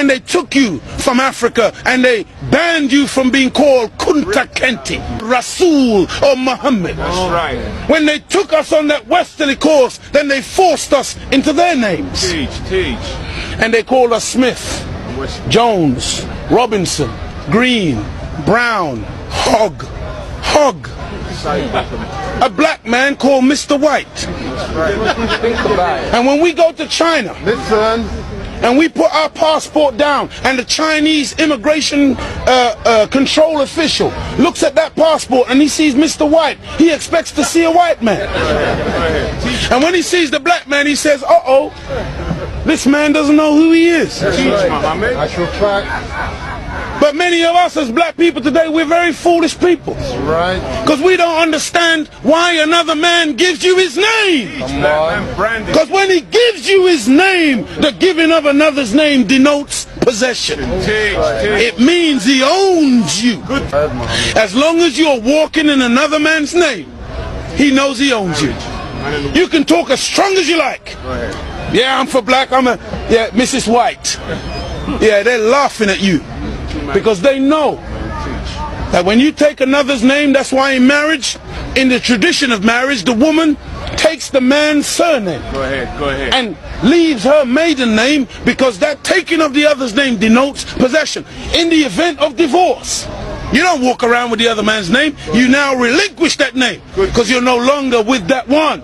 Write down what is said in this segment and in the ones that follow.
when they took you from Africa and they banned you from being called Kunta Kinte, Rasul or Muhammad. That's right. When they took us on that westerly course, then they forced us into their names. Teach. And they called us Smith, Jones, Robinson, Green, Brown, Hogg. A black man called Mr. White. And when we go to China, Listen. and we put our passport down, and the Chinese immigration control official looks at that passport and he sees Mr. White, he expects to see a white man. And when he sees the black man, he says, uh-oh, this man doesn't know who he is. That's your fact. But many of us as black people today, we're very foolish people. Right. Because we don't understand why another man gives you his name. Because when he gives you his name, the giving of another's name denotes possession. It means he owns you. As long as you're walking in another man's name, he knows he owns you. You can talk as strong as you like. Yeah, I'm for black, yeah, Mrs. White. Yeah, they're laughing at you. Because they know that when you take another's name, that's why in marriage, in the tradition of marriage, the woman takes the man's surname. Go ahead. And leaves her maiden name, because that taking of the other's name denotes possession. In the event of divorce, you don't walk around with the other man's name. You now relinquish that name because you're no longer with that one.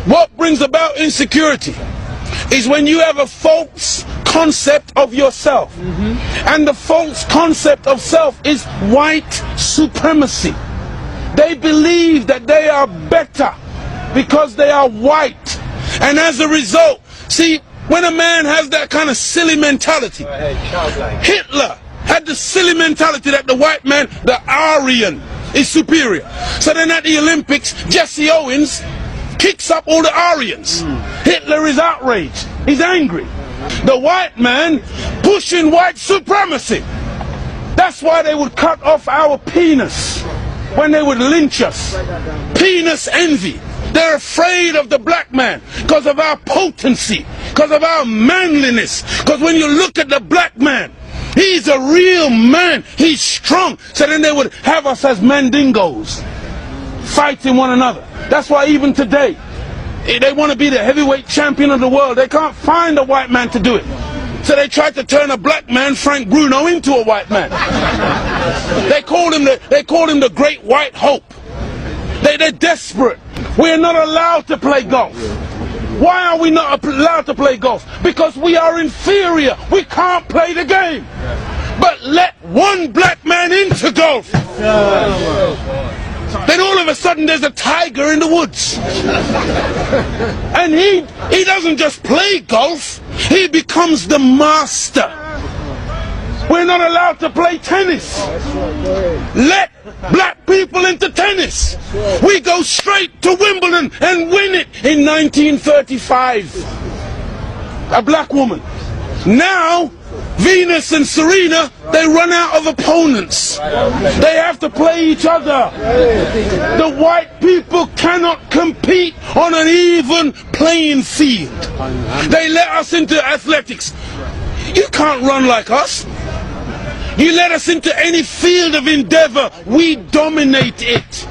What brings about insecurity is when you have a false concept of yourself. And the false concept of self is white supremacy. They believe that they are better because they are white. And as a result, see, when a man has that kind of silly mentality, Hitler had the silly mentality that the white man, the Aryan, is superior. So then at the Olympics, Jesse Owens kicks up all the Aryans. Hitler is outraged. He's angry. The white man pushing white supremacy. That's why they would cut off our penis when they would lynch us. Penis envy. They're afraid of the black man because of our potency, because of our manliness. Because when you look at the black man, he's a real man. He's strong. So then they would have us as mandingos, fighting one another. That's why even today, they want to be the heavyweight champion of the world. They can't find a white man to do it. So they tried to turn a black man, Frank Bruno, into a white man. They called him the Great White Hope. They're desperate. We're not allowed to play golf. Why are we not allowed to play golf? Because we are inferior. We can't play the game. But let one black man into golf. Then all of a sudden there's a tiger in the woods. And he doesn't just play golf, he becomes the master. We're not allowed to play tennis. Let black people into tennis. We go straight to Wimbledon and win it in 1935. A black woman. Now Venus and Serena, they run out of opponents. They have to play each other. The white people cannot compete on an even playing field. They let us into athletics. You can't run like us. You let us into any field of endeavor, we dominate it.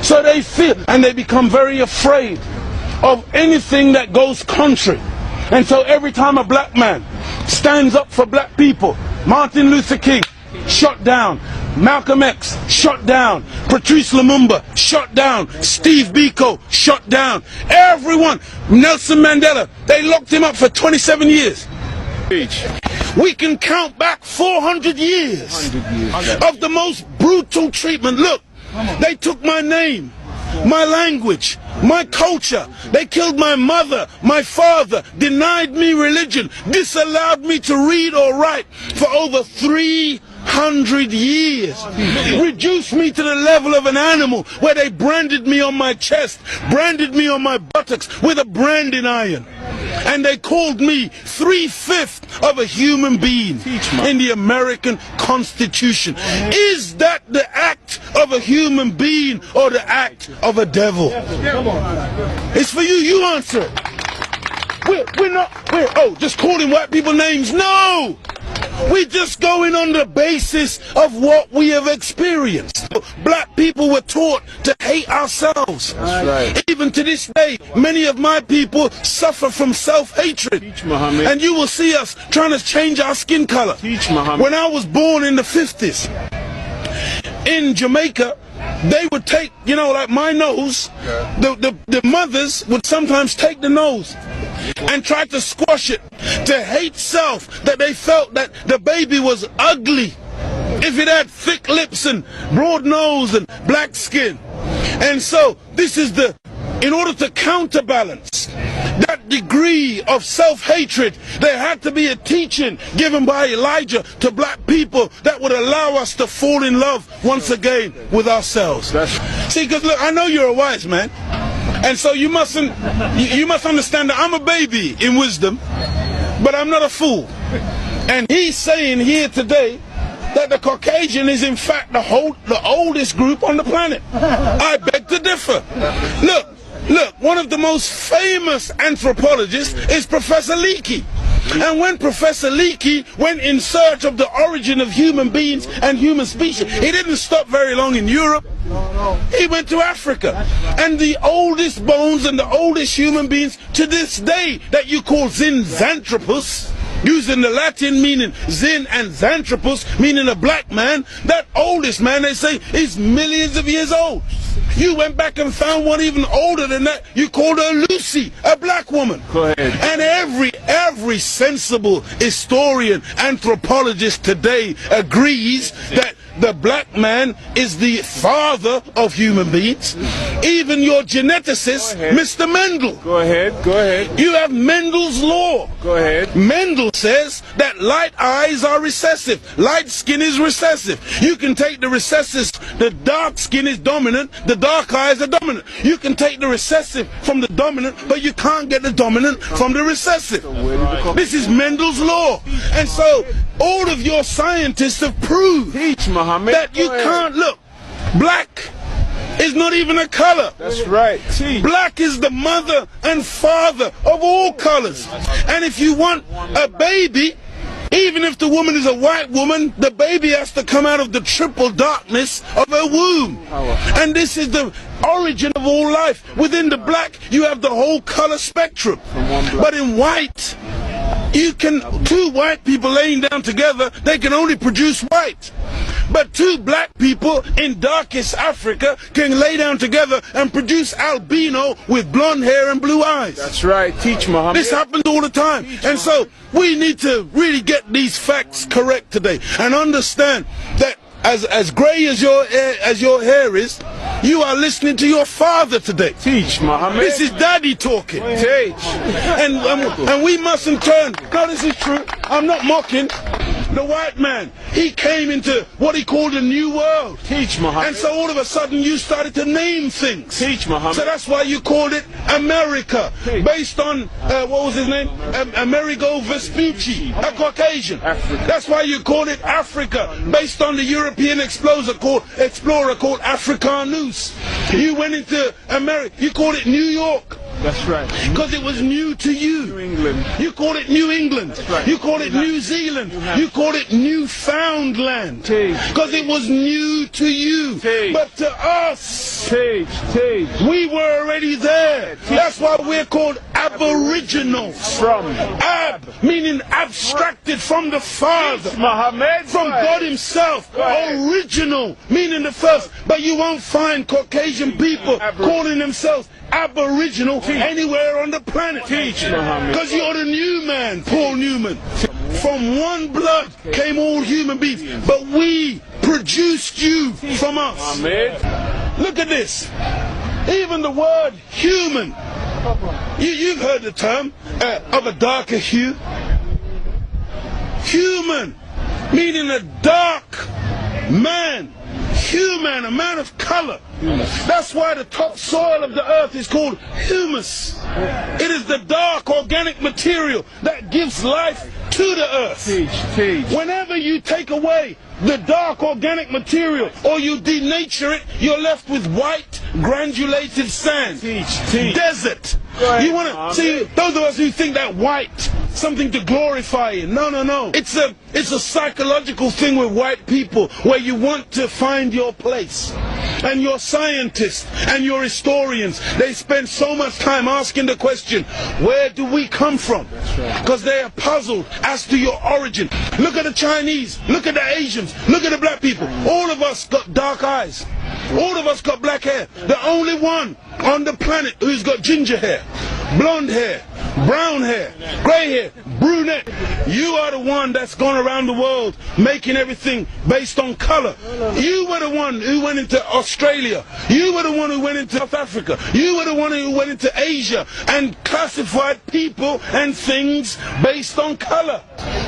So they feel, and they become very afraid of anything that goes contrary. And so every time a black man stands up for black people, Martin Luther King, shot down. Malcolm X, shot down. Patrice Lumumba, shot down. Steve Biko, shot down. Everyone, Nelson Mandela, they locked him up for 27 years. We can count back 400 years of the most brutal treatment. Look, they took my name, my language, my culture. They killed my mother, my father, denied me religion, disallowed me to read or write for over 300 years. Reduced me to the level of an animal where they branded me on my chest, branded me on my buttocks with a branding iron. And they called me 3/5 of a human being in the American Constitution. Is that the act of a human being or the act of a devil? It's for you, you answer it. we're just calling white people names. No! We're just going on the basis of what we have experienced. Black people were taught to hate ourselves. That's right. Even to this day, many of my people suffer from self-hatred. Teach, Muhammad. And you will see us trying to change our skin color. Teach, Muhammad. When I was born in the 50s, in Jamaica, they would take, like my nose, the mothers would sometimes take the nose and try to squash it, to hate self, that they felt that the baby was ugly if it had thick lips and broad nose and black skin. And so this is in order to counterbalance that degree of self-hatred, there had to be a teaching given by Elijah to black people that would allow us to fall in love once again with ourselves. See, because look, I know you're a wise man, and so you must understand that I'm a baby in wisdom, but I'm not a fool. And he's saying here today that the Caucasian is in fact the oldest group on the planet. I beg to differ. Look, one of the most famous anthropologists is Professor Leakey. And when Professor Leakey went in search of the origin of human beings and human species, he didn't stop very long in Europe. He went to Africa. And the oldest bones and the oldest human beings to this day that you call Zinjanthropus, using the Latin meaning Zin and Xanthropus, meaning a black man, that oldest man, they say, is millions of years old. You went back and found one even older than that. You called her Lucy, a black woman. Go ahead. And every sensible historian, anthropologist today agrees that the black man is the father of human beings. Even your geneticist, Mr. Mendel. Go ahead. You have Mendel's law. Go ahead. Mendel says that light eyes are recessive. Light skin is recessive. You can take the recessive, the dark skin is dominant, the dark eyes are dominant. You can take the recessive from the dominant, but you can't get the dominant from the recessive. This is Mendel's law. And so all of your scientists have proved that you can't look. Black is not even a color. That's right. Black is the mother and father of all colors. And if you want a baby, even if the woman is a white woman, the baby has to come out of the triple darkness of her womb. And this is the origin of all life. Within the black, you have the whole color spectrum. But in white, two white people laying down together, they can only produce white. But two black people in darkest Africa can lay down together and produce albino with blonde hair and blue eyes. That's right. Teach, Muhammad. This happens all the time. And so we need to really get these facts correct today and understand that as gray as your hair is, you are listening to your father today. Teach, Muhammad. This is daddy talking. Teach. And we mustn't turn. No, this is true. I'm not mocking. The white man, he came into what he called a new world. Teach, Muhammad. And so all of a sudden you started to name things. Teach, Muhammad. So that's why you called it America. Based on, what was his name? Amerigo Vespucci, a Caucasian. Africa. That's why you called it Africa. Based on the European explorer called Africanus. You went into America, you called it New York. That's right. Because it was new to you. New England. You called it New England. That's right. You called it New Zealand. You called it Newfoundland. Because it was new to you. But to us, we were already there. That's why we're called Aboriginals. From Ab, meaning abstracted from the Father. Muhammad. From God himself. Original, meaning the first. But you won't find Caucasian people calling themselves Aboriginal anywhere on the planet. Because you're the new man, Paul Newman. From one blood came all human beings, but we produced you from us. Look at this. Even the word human, you've heard the term of a darker hue. Human, meaning a dark man. Human, a man of color. That's why the topsoil of the earth is called humus. It is the dark organic material that gives life to the earth. Whenever you take away the dark organic material or you denature it, you're left with white, granulated sand, Teach. desert. ahead, You want to see those of us who think that white something to glorify in? No. It's a psychological thing with white people where you want to find your place. And your scientists and your historians, they spend so much time asking the question, where do we come from? Because they are puzzled as to your origin. Look at the Chinese, look at the Asians, look at the black people. All of us got dark eyes. All of us got black hair. The only one on the planet who's got ginger hair, blonde hair, brown hair, grey hair, brunette. You are the one that's gone around the world making everything based on color. You were the one who went into Australia. You were the one who went into South Africa. You were the one who went into Asia and classified people and things based on color.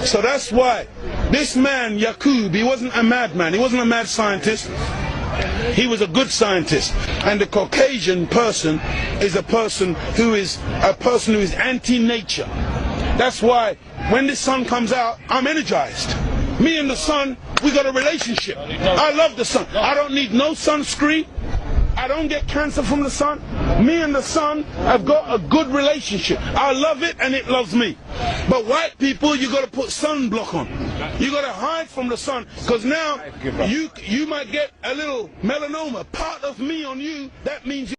So that's why this man, Yaqub, he wasn't a madman. He wasn't a mad scientist. He was a good scientist. And the Caucasian person is a person who is anti-nature. That's why when the sun comes out, I'm energized. Me and the sun, we got a relationship. I love the sun. I don't need no sunscreen. I don't get cancer from the sun. Me and the sun have got a good relationship. I love it and it loves me. But white people, you got to put sunblock on. You got to hide from the sun, because now you might get a little melanoma. Part of me on you, that means